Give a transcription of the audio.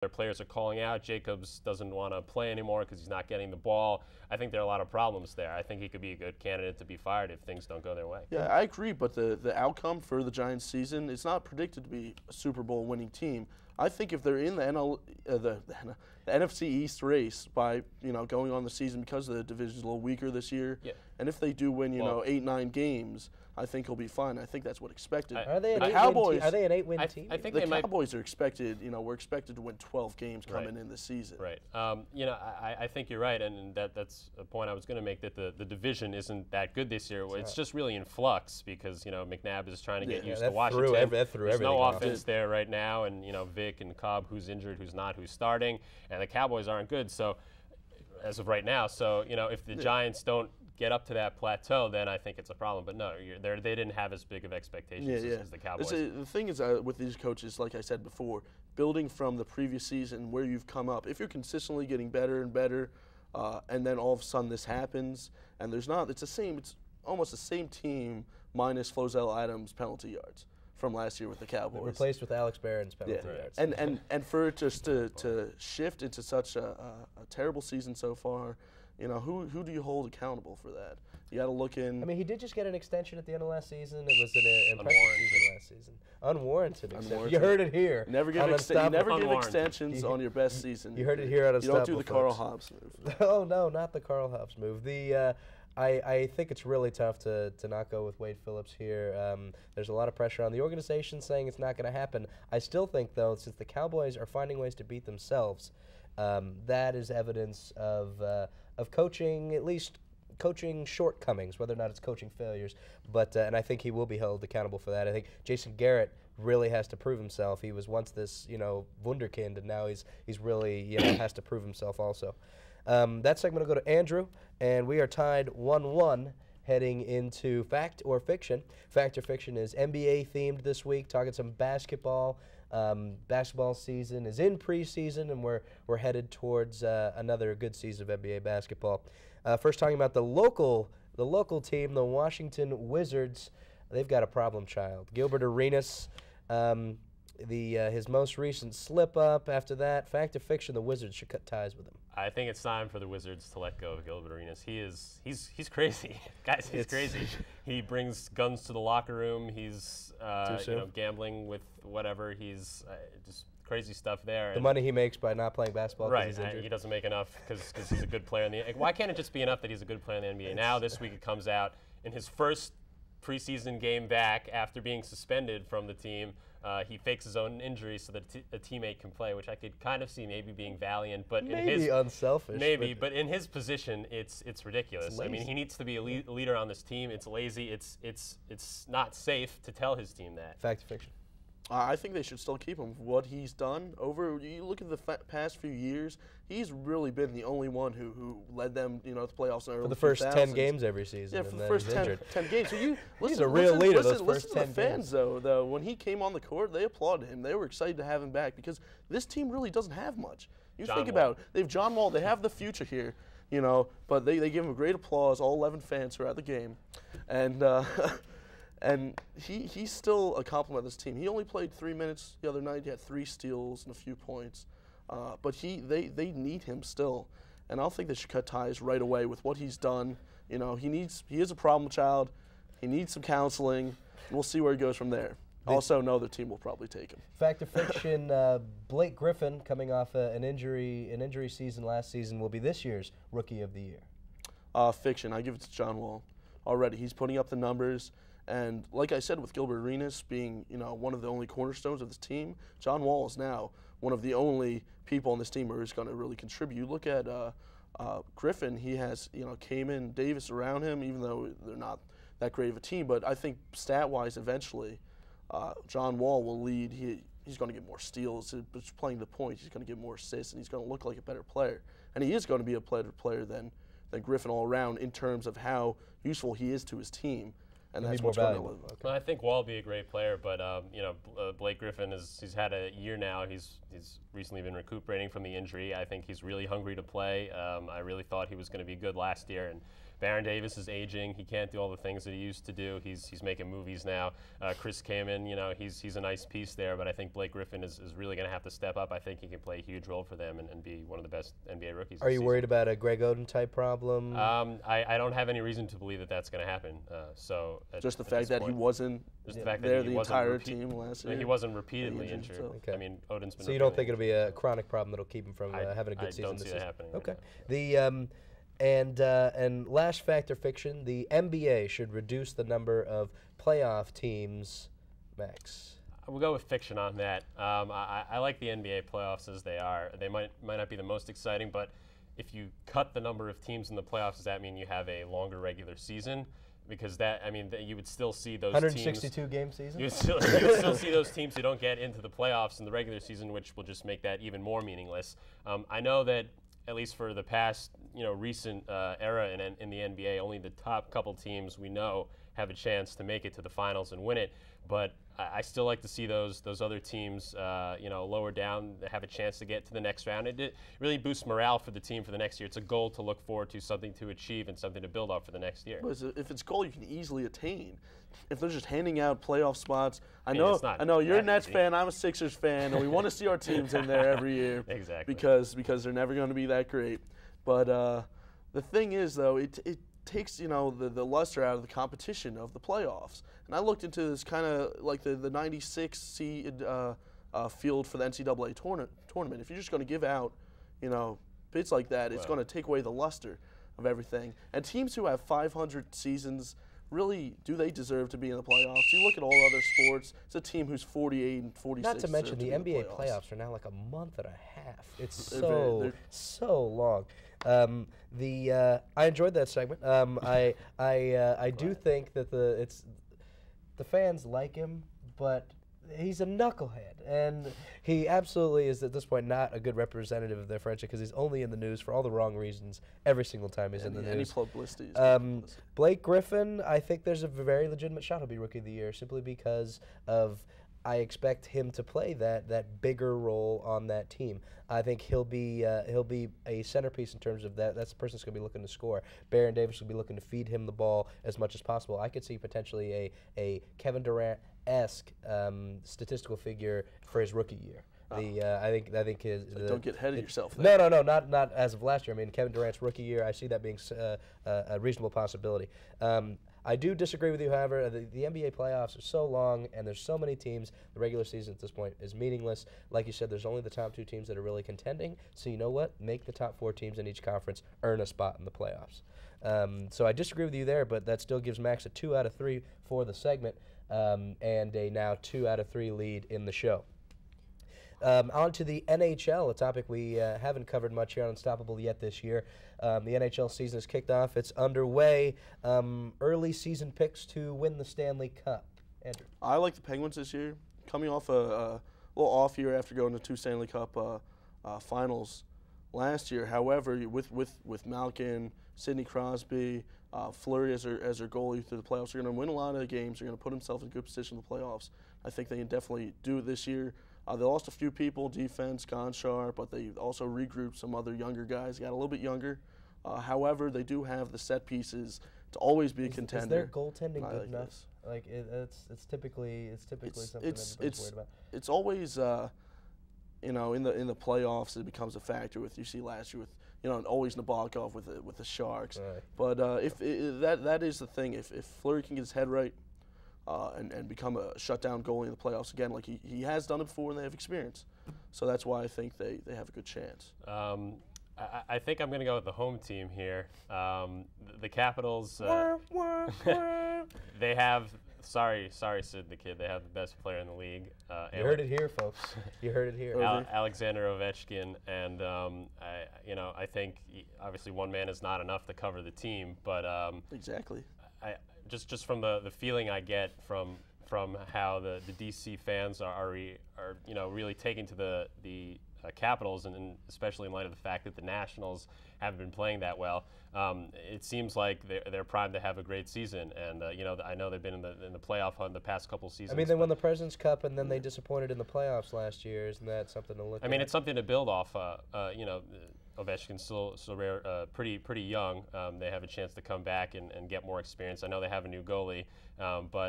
Their players are calling out. Jacobs doesn't want to play anymore because he's not getting the ball. I think there are a lot of problems there. I think he could be a good candidate to be fired if things don't go their way. Yeah, I agree, but the outcome for the Giants season is not predicted to be a Super Bowl winning team. I think if they're in the NFC East race by going on the season because the division's a little weaker this year, and if they do win 8-9 games, I think he'll be fine. I think that's what expected. Are they an eight-win team? I think the Cowboys are expected. We're expected to win 12 games coming in this season. Right. I think you're right, and that's a point I was going to make, that the division isn't that good this year. It's just really in flux because McNabb is trying to get used to Washington. There's no offense there right now, and Vic and Cobb, who's injured, who's not, who's starting, and the Cowboys aren't good. So as of right now, if the Giants don't get up to that plateau, then I think it's a problem. But no, they didn't have as big of expectations as the Cowboys. The thing is with these coaches, like I said before, building from the previous season where you've come up, if you're consistently getting better and better, and then all of a sudden this happens, and it's almost the same team minus Flozell Adams' penalty yards from last year with the Cowboys. Replaced with Alex Barron's penalty yards. And for it just to shift into such a terrible season so far, who do you hold accountable for that? You got to look in. I mean, he did just get an extension at the end of last season. It was an impressive season last season. Unwarranted extension. You heard it here. You never give extensions on your best season. You heard it here on Unstoppable. You don't do the Carl Hobbs move. Oh, no, not the Carl Hobbs move. I think it's really tough to not go with Wade Phillips here. There's a lot of pressure on the organization saying it's not going to happen. I still think, though, since the Cowboys are finding ways to beat themselves, that is evidence of coaching, at least coaching shortcomings, whether or not it's coaching failures. But and I think he will be held accountable for that. I think Jason Garrett really has to prove himself. He was once this wunderkind, and now he's really has to prove himself also. That segment will go to Andrew, and we are tied 1-1 heading into Fact or Fiction. Fact or Fiction is NBA themed this week, talking some basketball. Basketball season is in preseason, and we're headed towards another good season of NBA basketball. First, talking about the local team, the Washington Wizards. They've got a problem child, Gilbert Arenas. His most recent slip up. After that, Fact or Fiction, the Wizards should cut ties with him. I think it's time for the Wizards to let go of Gilbert Arenas. He's crazy, guys. He's crazy. He brings guns to the locker room. He's gambling with whatever. He's just crazy stuff there. The money he makes by not playing basketball because right, he's injured. He doesn't make enough because he's a good player in the. Why can't it just be enough that he's a good player in the NBA? Now this week it comes out in his first preseason game back after being suspended from the team. He fakes his own injury so that a teammate can play, which I could kind of see maybe being valiant, but maybe unselfish. Maybe, but in his position, it's ridiculous. I mean, he needs to be a leader on this team. It's lazy. It's not safe to tell his team that. Fact or Fiction? I think they should still keep him. What he's done you look at the past few years, he's really been the only one who led them, to the playoffs in the early 2000s. For the first 10 games every season. Yeah, for the first 10 games. So he's a real leader those first 10 games. Listen to the fans, though. When he came on the court, they applauded him. They were excited to have him back because this team really doesn't have much. Think about it. They have John Wall. They have the future here, but they give him a great applause, all 11 fans who are at the game. And and he's still a compliment to this team. He only played 3 minutes the other night. He had 3 steals and a few points. But they need him still. And I don't think they should cut ties right away with what he's done. He is a problem child. He needs some counseling. We'll see where he goes from there. Also, no other team will probably take him. Fact or Fiction, Blake Griffin, coming off an injury season last season, will be this year's Rookie of the Year. Fiction. I give it to John Wall. Already, he's putting up the numbers. And like I said, with Gilbert Arenas being, one of the only cornerstones of this team, John Wall is now one of the only people on this team who is going to really contribute. Look at Griffin. He has, Kaman Davis around him, even though they're not that great of a team. But I think stat-wise, eventually, John Wall will lead. He's going to get more steals. Just playing the point, he's going to get more assists, and he's going to look like a better player. And he is going to be a better player than Griffin all around in terms of how useful he is to his team. and that's what's going to live. Okay. Well, I think Wall will be a great player, but Blake Griffin he's had a year now. He's recently been recuperating from the injury. I think he's really hungry to play. I really thought he was going to be good last year, and Baron Davis is aging. He can't do all the things that he used to do. He's making movies now. Chris Kaman, he's a nice piece there, but I think Blake Griffin is really going to have to step up. I think he can play a huge role for them and be one of the best NBA rookies. Are you worried about a Greg Oden type problem? I don't have any reason to believe that that's going to happen. Just the fact that he wasn't there the entire team last year. He wasn't repeatedly injured. So. Okay. I mean, Oden's been. So you don't think it'll be a chronic problem that'll keep him from having a good season this season? I don't see that happening. Okay. And last fact or fiction, the NBA should reduce the number of playoff teams. Max. We'll go with fiction on that. I like the NBA playoffs as they are. They might not be the most exciting, but if you cut the number of teams in the playoffs, does that mean you have a longer regular season? Because you would still see those 162 game season. You would still see those teams who don't get into the playoffs in the regular season, which will just make that even more meaningless. I know that at least for the past recent era in the NBA, only the top couple teams we know have a chance to make it to the finals and win it. But I still like to see those other teams, lower down, have a chance to get to the next round. It really boosts morale for the team for the next year. It's a goal to look forward to, something to achieve, and something to build off for the next year. If it's a goal you can easily attain, if they're just handing out playoff spots, I know you're a Nets fan, I'm a Sixers fan, and we want to see our teams in there every year. Exactly. Because they're never going to be that great. But the thing is, though, it takes the luster out of the competition of the playoffs. And I looked into this kind of like the 96 seed field for the NCAA tournament. If you're just going to give out bids like that, it's going to take away the luster of everything. And teams who have 500 seasons, really, do they deserve to be in the playoffs? You look at all other sports, it's a team who's 48 and 46. Not to mention the NBA playoffs are now like a month and a half. It's so long. I enjoyed that segment. I do think that the fans like him, but he's a knucklehead, and he absolutely is at this point not a good representative of their franchise because he's only in the news for all the wrong reasons every single time he's in the news. Any publicity. Blake Griffin, I think there's a very legitimate shot he'll be Rookie of the Year simply because of I expect him to play that bigger role on that team. I think he'll be a centerpiece in terms of that. That's the person that's going to be looking to score. Baron Davis will be looking to feed him the ball as much as possible. I could see potentially a Kevin Durant-esque statistical figure for his rookie year. I think his. Don't get ahead of yourself. No, not as of last year. I mean, Kevin Durant's rookie year, I see that being a reasonable possibility. I do disagree with you, however. The NBA playoffs are so long, and there's so many teams. The regular season at this point is meaningless. Like you said, there's only the top two teams that are really contending. So you know what? Make the top four teams in each conference earn a spot in the playoffs. So I disagree with you there, but that still gives Max a 2 out of 3 for the segment and a now 2 out of 3 lead in the show. On to the NHL, a topic we haven't covered much here on Unstoppable yet this year. The NHL season has kicked off. It's underway. Early season picks to win the Stanley Cup. Andrew. I like the Penguins this year. Coming off a little off year after going to 2 Stanley Cup finals last year. However, with Malkin, Sidney Crosby, Fleury as their goalie through the playoffs, they're going to win a lot of games. They're going to put themselves in a good position in the playoffs. I think they can definitely do it this year. They lost a few people, defense, Gonchar, but they also regrouped some other younger guys, got a little bit younger. However, they do have the set pieces to always be a contender. Is their goaltending good enough? Like it's typically something everybody's worried about. It's always in the playoffs it becomes a factor. With you see last year with always Nabokov with the Sharks. Right. But that is the thing. If Fleury can get his head right. And become a shutdown goalie in the playoffs again, like he has done it before, and they have experience. So that's why I think they have a good chance. I think I'm going to go with the home team here. The Capitals, they have, sorry, Sid the Kid, they have the best player in the league. You heard it here, folks. You heard it here. Alexander Ovechkin, and I think obviously one man is not enough to cover the team, but exactly. Just from the feeling I get from how the DC fans are really taking to the Capitals, and especially in light of the fact that the Nationals haven't been playing that well. It seems like they're primed to have a great season, and I know they've been in the playoff hunt the past couple seasons. I mean, they won the President's Cup, and then they disappointed in the playoffs last year. Isn't that something to look at? I mean, it's something to build off. Ovechkin's still pretty young. They have a chance to come back and get more experience. I know they have a new goalie, but